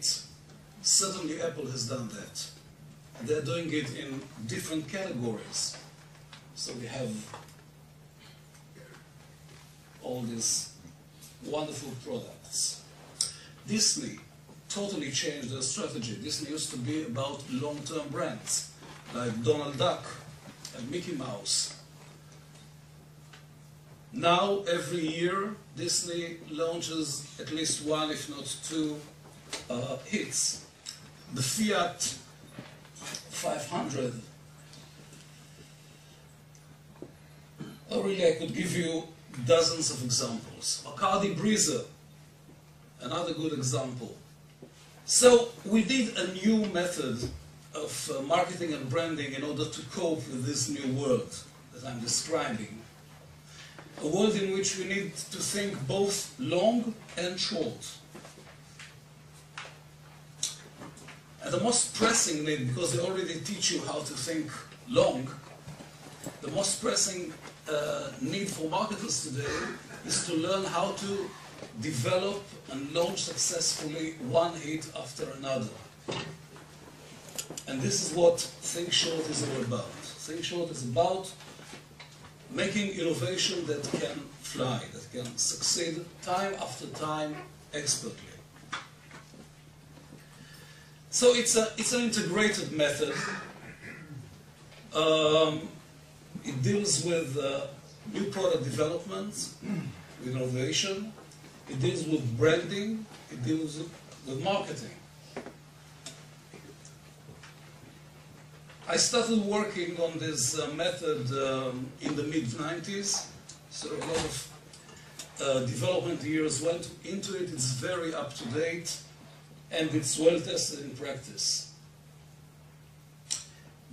hit. Certainly Apple has done that. And they're doing it in different categories. So we have all these wonderful products. Disney totally changed their strategy. Disney used to be about long-term brands, like Donald Duck and Mickey Mouse. Now, every year, Disney launches at least one, if not two, hits. The Fiat 500. Really, I could give you dozens of examples. Bacardi Breezer, another good example. So we did a new method of marketing and branding in order to cope with this new world that I'm describing. A world in which we need to think both long and short. And the most pressing need, because they already teach you how to think long, the most pressing need for marketers today is to learn how to develop and launch successfully one hit after another. And this is what Think Short is all about. Think Short is about making innovation that can fly, that can succeed time after time expertly. So it's an integrated method. It deals with new product development, with innovation. It deals with branding. It deals with marketing. I started working on this method in the mid-90s, so a lot of development years went into it. It's very up-to-date, and it's well-tested in practice.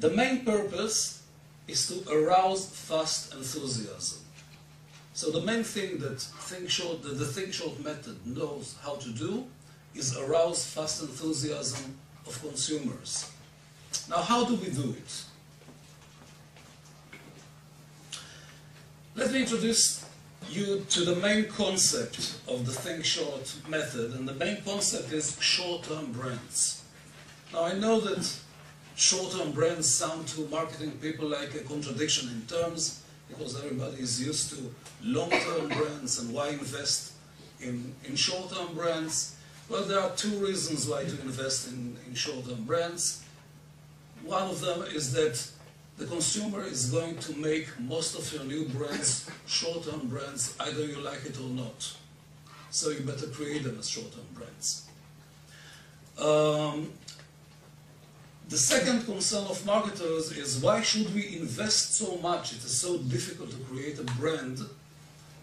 The main purpose is to arouse fast enthusiasm. So the main thing that the Think Short method knows how to do is arouse fast enthusiasm of consumers. Now, how do we do it? Let me introduce you to the main concept of the Think Short method, and the main concept is short-term brands. Now, I know that short-term brands sound to marketing people like a contradiction in terms, because everybody is used to long-term brands, and why invest in short-term brands? Well, there are two reasons why to invest in short-term brands. One of them is that the consumer is going to make most of your new brands short-term brands, either you like it or not. So you better create them as short-term brands. The second concern of marketers is, why should we invest so much? It is so difficult to create a brand.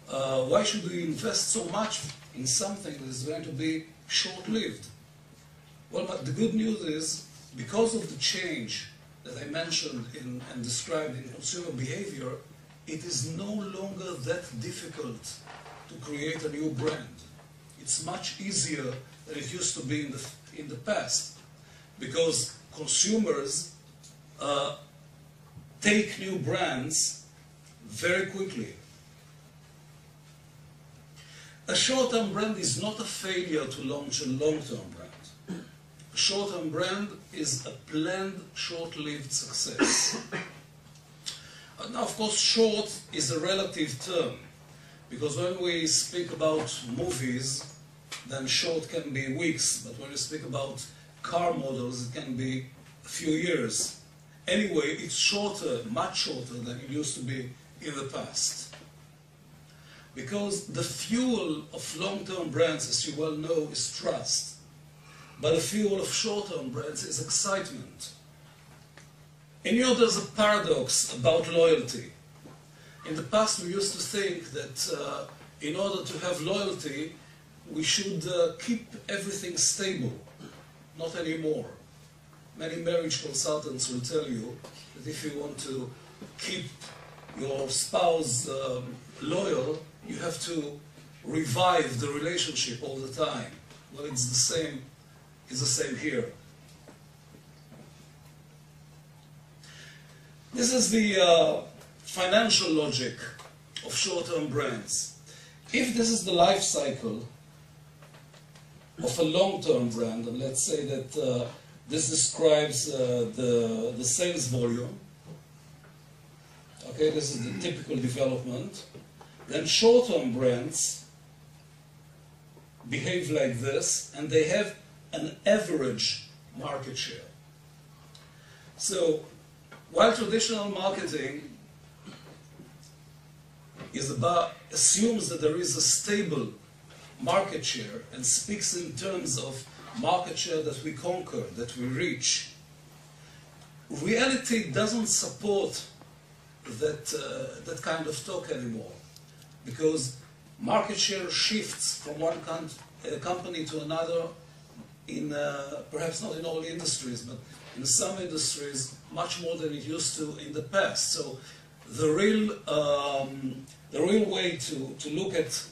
Why should we invest so much in something that is going to be short-lived? Well, but the good news is, because of the change that I mentioned and described in consumer behavior, it is no longer that difficult to create a new brand. It's much easier than it used to be in the past, because consumers take new brands very quickly. A short-term brand is not a failure to launch a long-term brand. A short-term brand is a planned, short-lived success. Now, of course, short is a relative term, because when we speak about movies, then short can be weeks, but when we speak about car models, it can be a few years. Anyway, it's shorter, much shorter than it used to be in the past. Because the fuel of long-term brands, as you well know, is trust. But the fuel of short-term brands is excitement. And you know, there's a paradox about loyalty. In the past, we used to think that in order to have loyalty, we should keep everything stable. Not anymore. Many marriage consultants will tell you that if you want to keep your spouse loyal, you have to revive the relationship all the time. Well, it's the same here. This is the financial logic of short-term brands. If this is the life cycle of a long-term brand, and let's say that this describes the sales volume. Okay, this is the typical development. Then short-term brands behave like this, and they have an average market share. So, while traditional marketing assumes that there is a stable market share and speaks in terms of market share that we conquer, that we reach, reality doesn't support that kind of talk anymore, because market share shifts from one company to another in perhaps not in all industries, but in some industries much more than it used to in the past. So the real way to look at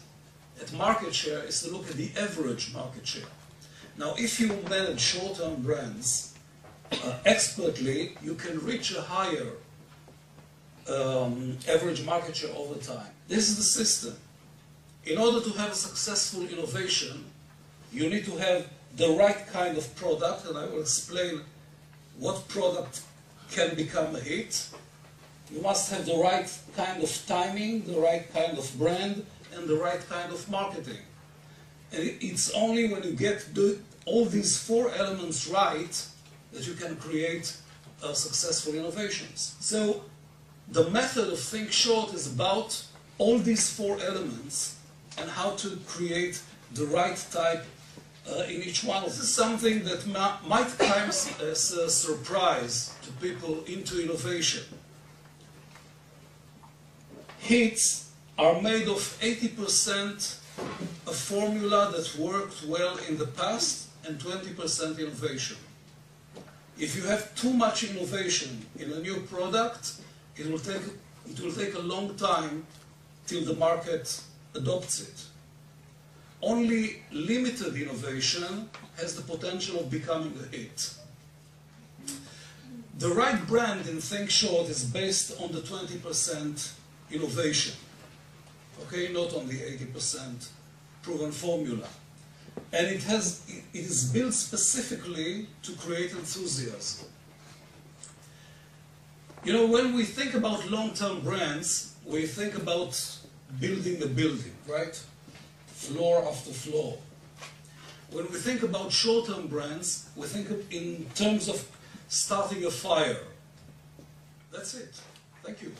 market share is to look at the average market share. Now, if you manage short-term brands expertly, you can reach a higher average market share over time. This is the system. In order to have a successful innovation, you need to have the right kind of product, and I will explain what product can become a hit. You must have the right kind of timing, the right kind of brand, and the right kind of marketing. And it's only when you get all these four elements right that you can create successful innovations. So the method of Think Short is about all these four elements and how to create the right type in each one. This is something that might come as a surprise to people into innovation. Hits are made of 80% a formula that worked well in the past and 20% innovation. If you have too much innovation in a new product, it will take a long time till the market adopts it. Only limited innovation has the potential of becoming a hit. The right brand in Think Short is based on the 20% innovation, okay, not on the 80% proven formula. And it is built specifically to create enthusiasm. You know, when we think about long-term brands, we think about building a building, right? Floor after floor. When we think about short-term brands, we think in terms of starting a fire. That's it. Thank you.